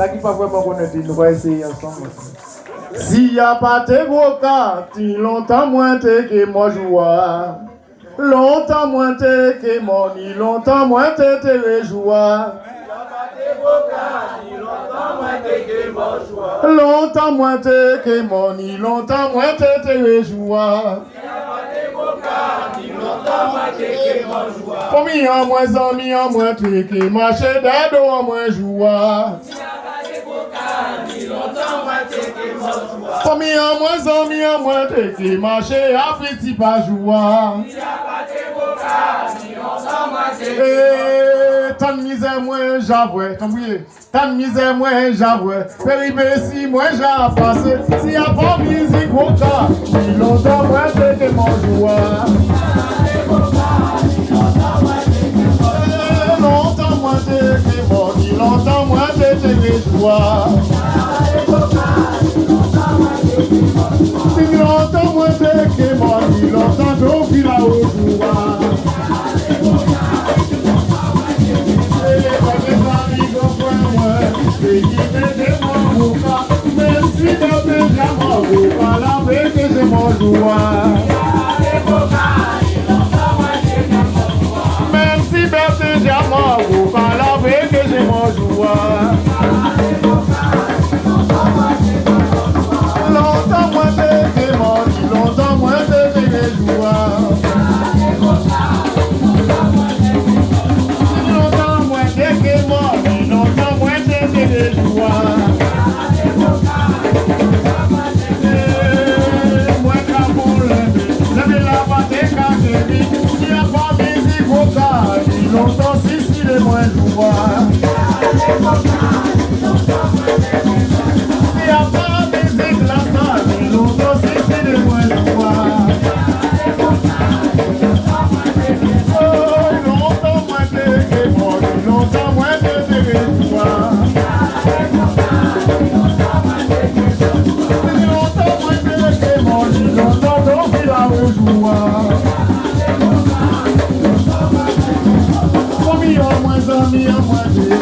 Ça qui pas vraiment connaître, nous va essayer ensemble. S'il n'y a pas de GWOKA, tu longtemps moins que moi jouwa. Longtemps moins que moi ni longtemps moins te jouwa. Longtemps moins te que moni, longtemps moins te joua. Pour mi en moins zanmi en moins te que marché d'ado en moins joua. Pour mi en moins zanmi en moins te que marché Avril ti pas joua. Tant de misère moins j'avoue, tant de misère moins j'avoue, péripéties moins j'ai passé. S'il y a pas musique GWOKA, ni longtemps moins que mon joueur. Longtemps moins que mon, ni longtemps moins que joie. Ni longtemps moins que mon, ni longtemps d'eau qui la joie. Même si déjà mon la paix que j'ai mon joie. Même si déjà mon la paix que j'ai mon joie. Longtemps moins que mon, longtemps moins que j'ai joie. Longtemps moins que mon, longtemps moins que j'ai joie. Longtemps si les moins jouwa. Si à part musique la salle, longtemps si les moins jouwa. Oh, longtemps moins que moi, longtemps moins que joie. Longtemps moins que moi, longtemps donc il a joie. Zanmi en moins te